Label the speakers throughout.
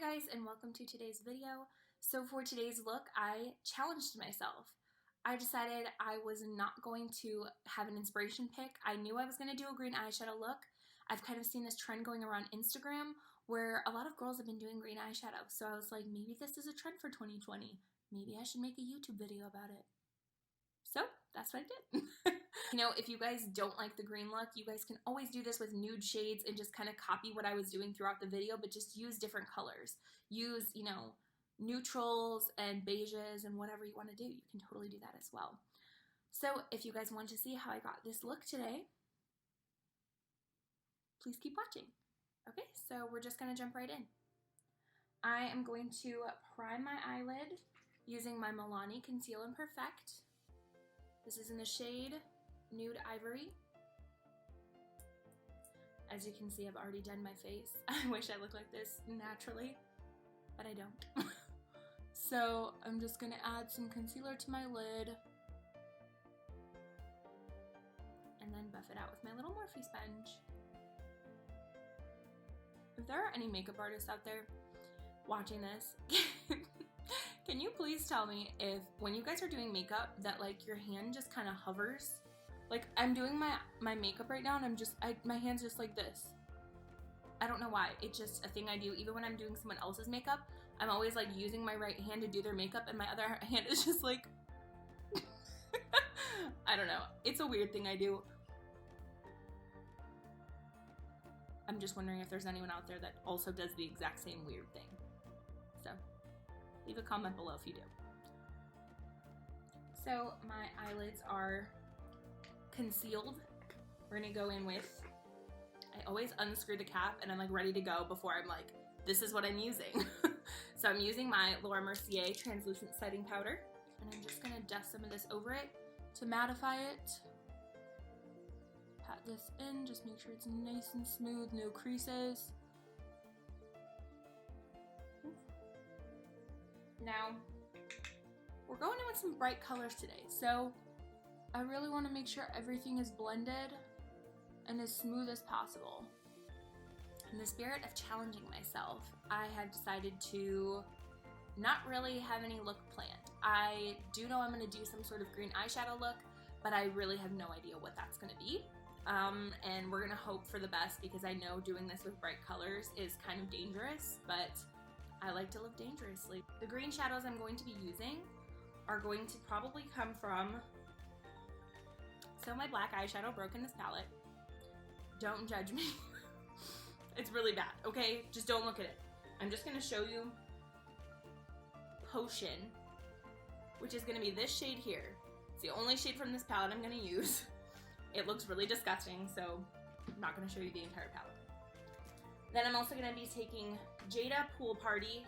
Speaker 1: guys, and welcome to today's video. So for today's look, I challenged myself. I decided I was not going to have an inspiration pick. I knew I was going to do a green eyeshadow look. I've kind of seen this trend going around Instagram where a lot of girls have been doing green eyeshadow. So I was like, maybe this is a trend for 2020. Maybe I should make a YouTube video about it. So that's what I did. You know, if you guys don't like the green look, you guys can always do this with nude shades and just kind of copy what I was doing throughout the video, but just use different colors. Use, you know, neutrals and beiges and whatever you want to do. You can totally do that as well. So if you guys want to see how I got this look today, please keep watching. Okay, so we're just going to jump right in. I am going to prime my eyelid using my Milani Conceal and Perfect. This is in the shade Nude Ivory. As you can see, I've already done my face. I wish I looked like this naturally, but I don't. So I'm just gonna add some concealer to my lid and then buff it out with my little Morphe sponge. If there are any makeup artists out there watching this, can you please tell me if when you guys are doing makeup that like your hand just kind of hovers? Like I'm doing my makeup right now and my hand's just like this. I don't know why. It's just a thing I do. Even when I'm doing someone else's makeup, I'm always like using my right hand to do their makeup and my other hand is just like, I don't know. It's a weird thing I do. I'm just wondering if there's anyone out there that also does the exact same weird thing. So leave a comment below if you do. So my eyelids are concealed. We're gonna go in with, I always unscrew the cap and I'm like ready to go before I'm like, this is what I'm using. So I'm using my Laura Mercier translucent setting powder and I'm just gonna dust some of this over it to mattify it. Pat this in, just make sure it's nice and smooth, no creases. Now, we're going in with some bright colors today, so I really want to make sure everything is blended and as smooth as possible. In the spirit of challenging myself, I have decided to not really have any look planned. I do know I'm going to do some sort of green eyeshadow look, but I really have no idea what that's going to be. And we're going to hope for the best because I know doing this with bright colors is kind of dangerous, but I like to live dangerously. The green shadows I'm going to be using are going to probably come from, so my black eyeshadow broke in this palette. Don't judge me. It's really bad, okay? Just don't look at it. I'm just gonna show you Potion, which is gonna be this shade here. It's the only shade from this palette I'm gonna use. It looks really disgusting, so I'm not gonna show you the entire palette. Then I'm also gonna be taking Jada, Pool Party,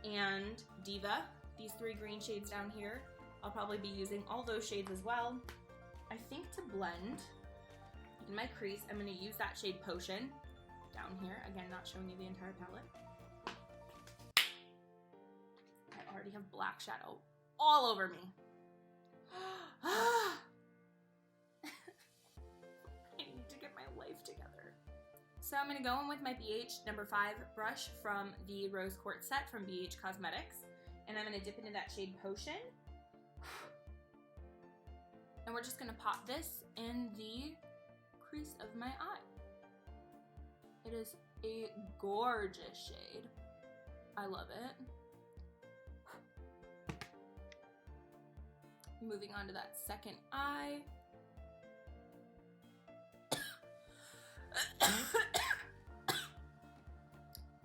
Speaker 1: and Diva, these three green shades down here. I'll probably be using all those shades as well. I think to blend in my crease, I'm gonna use that shade Potion down here. Again, not showing you the entire palette. I already have black shadow all over me. I need to get my life together. So I'm gonna go in with my BH number 5 brush from the Rose Quartz set from BH Cosmetics. And I'm gonna dip into that shade Potion. And we're just gonna pop this in the crease of my eye. It is a gorgeous shade. I love it. Moving on to that second eye.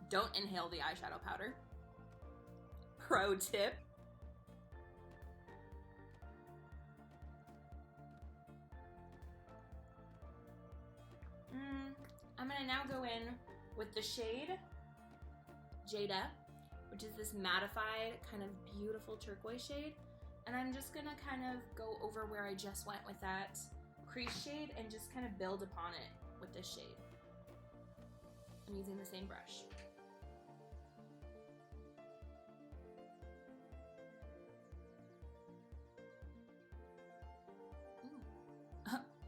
Speaker 1: Don't inhale the eyeshadow powder. Pro tip. I'm gonna now go in with the shade Jada, which is this mattified kind of beautiful turquoise shade. And I'm just gonna kind of go over where I just went with that crease shade and just kind of build upon it with this shade. I'm using the same brush.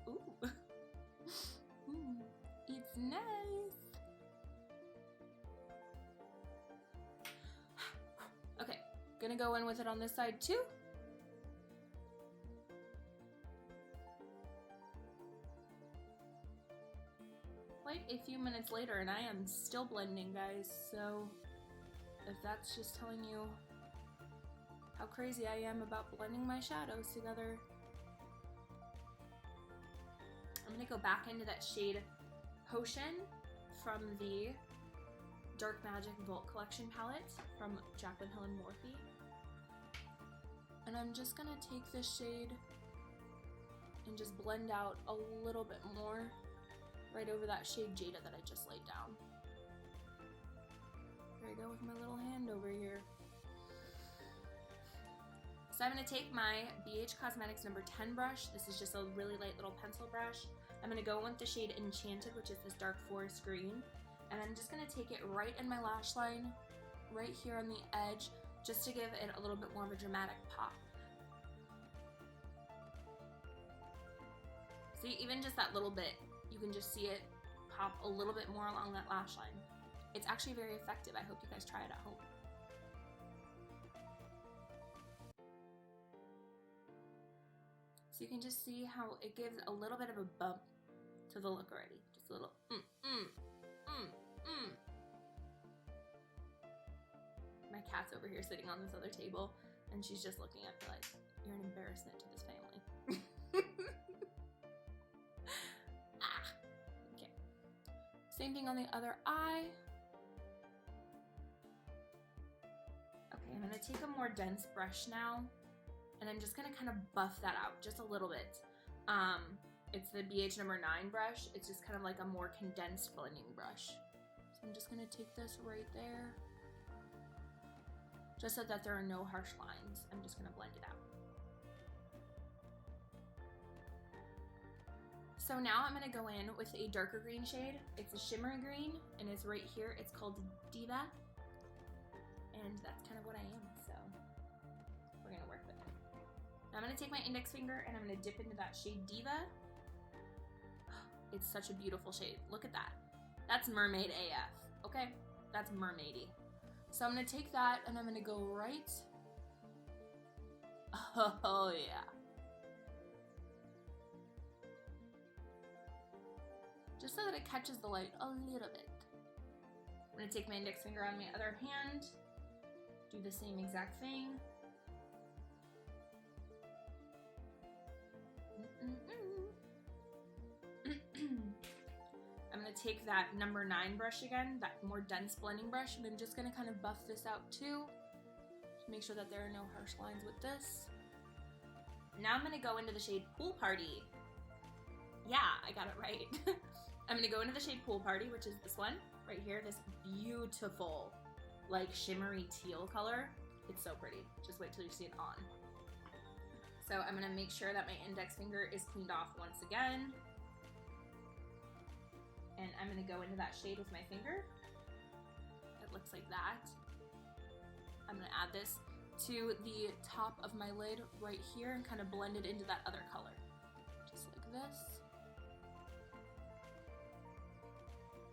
Speaker 1: Ooh. It's nice. Gonna go in with it on this side too. Quite a few minutes later and I am still blending, guys, so if that's just telling you how crazy I am about blending my shadows together. I'm gonna go back into that shade Potion from the Dark Magic Vault Collection palette from Jaclyn Hill and Morphe. And I'm just gonna take this shade and just blend out a little bit more right over that shade Jada that I just laid down. There I go with my little hand over here. So I'm going to take my BH Cosmetics number 10 brush. This is just a really light little pencil brush. I'm going to go in with the shade Enchanted, which is this dark forest green. And I'm just going to take it right in my lash line, right here on the edge, just to give it a little bit more of a dramatic pop. See, even just that little bit, you can just see it pop a little bit more along that lash line. It's actually very effective. I hope you guys try it at home. So you can just see how it gives a little bit of a bump to the look already. Just a little My cat's over here sitting on this other table and she's just looking at me like, you're an embarrassment to this family. Okay. Same thing on the other eye. Okay, I'm gonna take a more dense brush now. And I'm just gonna kind of buff that out just a little bit. It's the BH number 9 brush. It's just kind of like a more condensed blending brush. So I'm just gonna take this right there. Just so that there are no harsh lines. I'm just gonna blend it out. So now I'm gonna go in with a darker green shade. It's a shimmery green and it's right here. It's called Diva. And that's kind of what I am, so we're gonna work with it. Now I'm gonna take my index finger and I'm gonna dip into that shade Diva. It's such a beautiful shade. Look at that. That's mermaid AF, okay? That's mermaidy. So I'm gonna take that and I'm gonna go right. Oh yeah. Just so that it catches the light a little bit. I'm gonna take my index finger on my other hand, do the same exact thing. I'm gonna take that number 9 brush again, that more dense blending brush, and I'm just gonna kind of buff this out too. Just make sure that there are no harsh lines with this. Now I'm gonna go into the shade Pool Party. Yeah, I got it right. I'm gonna go into the shade Pool Party, which is this one right here, this beautiful, like shimmery teal color. It's so pretty. Just wait till you see it on. So I'm gonna make sure that my index finger is cleaned off once again. And I'm gonna go into that shade with my finger. It looks like that. I'm gonna add this to the top of my lid right here and kind of blend it into that other color. Just like this.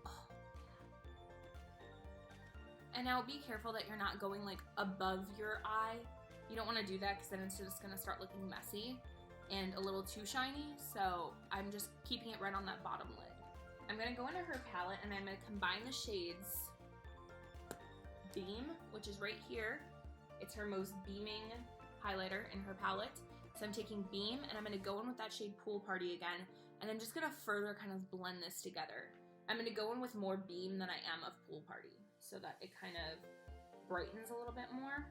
Speaker 1: Oh. And now be careful that you're not going like above your eye. You don't want to do that because then it's just going to start looking messy and a little too shiny. So I'm just keeping it right on that bottom lid. I'm going to go into her palette and I'm going to combine the shades Beam, which is right here. It's her most beaming highlighter in her palette. So I'm taking Beam and I'm going to go in with that shade Pool Party again. And I'm just going to further kind of blend this together. I'm going to go in with more Beam than I am of Pool Party so that it kind of brightens a little bit more.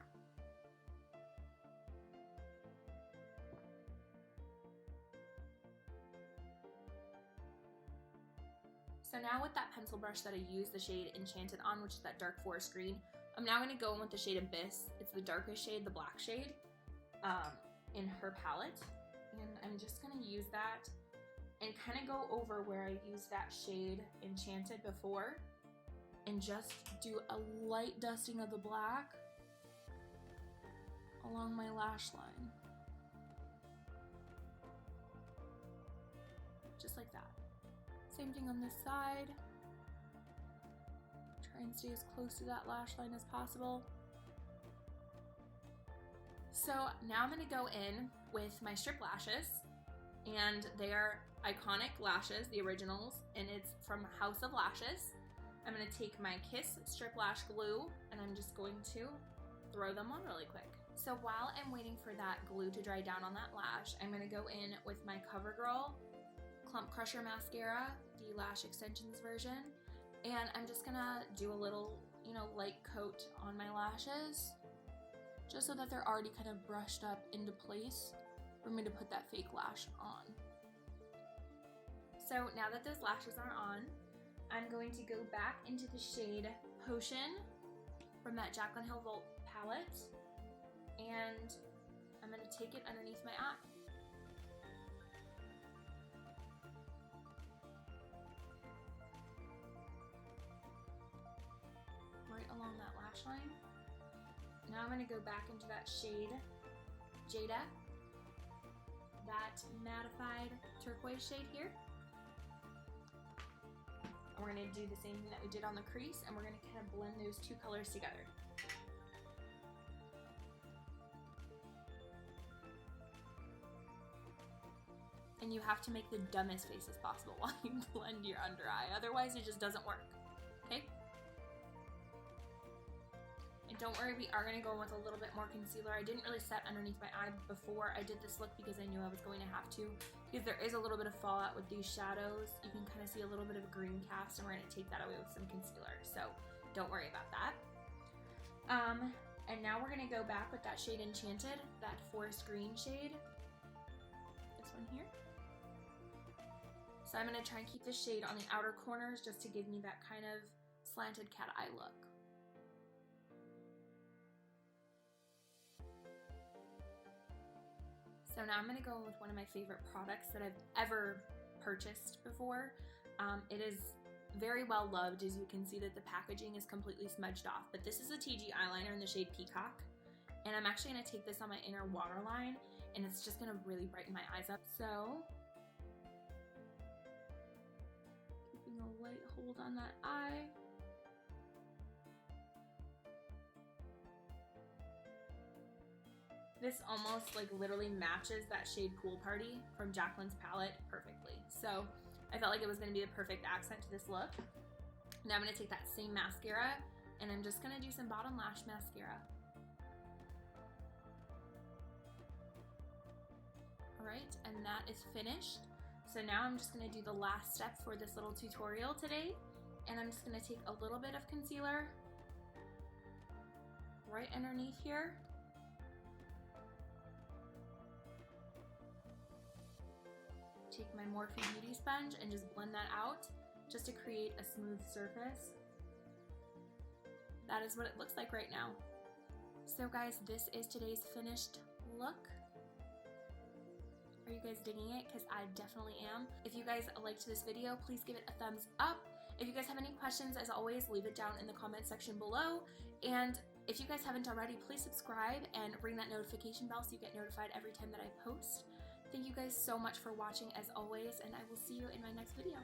Speaker 1: So now with that pencil brush that I used the shade Enchanted on, which is that dark forest green, I'm now going to go in with the shade Abyss. It's the darkest shade, the black shade, in her palette. And I'm just going to use that and kind of go over where I used that shade Enchanted before and just do a light dusting of the black along my lash line. Just like that. Same thing on this side. Try and stay as close to that lash line as possible. So now I'm gonna go in with my strip lashes, and they are iconic lashes, the originals, and it's from House of Lashes. I'm gonna take my Kiss strip lash glue and I'm just going to throw them on really quick. So while I'm waiting for that glue to dry down on that lash, I'm gonna go in with my CoverGirl Clump Crusher Mascara, the lash extensions version, and I'm just gonna do a little, light coat on my lashes, just so that they're already kind of brushed up into place for me to put that fake lash on. So now that those lashes are on, I'm going to go back into the shade Potion from that Jaclyn Hill Volt palette, and I'm going to take it underneath my eye. Right along that lash line. Now I'm going to go back into that shade Jada, that mattified turquoise shade here. And we're going to do the same thing that we did on the crease, and we're going to kind of blend those two colors together. And you have to make the dumbest face as possible while you blend your under eye, otherwise it just doesn't work, okay? And don't worry, we are going to go in with a little bit more concealer. I didn't really set underneath my eye before I did this look because I knew I was going to have to, because there is a little bit of fallout with these shadows. You can kind of see a little bit of a green cast, and we're going to take that away with some concealer, so don't worry about that. And now we're going to go back with that shade Enchanted, that forest green shade, this one here. So I'm going to try and keep the shade on the outer corners just to give me that kind of slanted cat eye look. So now I'm going to go with one of my favorite products that I've ever purchased before. It is very well loved, as you can see that the packaging is completely smudged off, but this is a TG eyeliner in the shade Peacock, and I'm actually going to take this on my inner waterline, and it's just going to really brighten my eyes up. So, keeping a light hold on that eye. This almost literally matches that shade Pool Party from Jaclyn's palette perfectly. So I felt like it was going to be the perfect accent to this look. Now I'm going to take that same mascara and I'm just going to do some bottom lash mascara. Alright, and that is finished. So now I'm just going to do the last step for this little tutorial today. And I'm just going to take a little bit of concealer right underneath here. Take my Morphe Beauty sponge and just blend that out just to create a smooth surface. That is what it looks like right now. So guys, this is today's finished look. Are you guys digging it? Because I definitely am. If you guys liked this video, please give it a thumbs up. If you guys have any questions, as always, leave it down in the comment section below. And if you guys haven't already, please subscribe and ring that notification bell so you get notified every time that I post. Thank you guys so much for watching as always, and I will see you in my next video.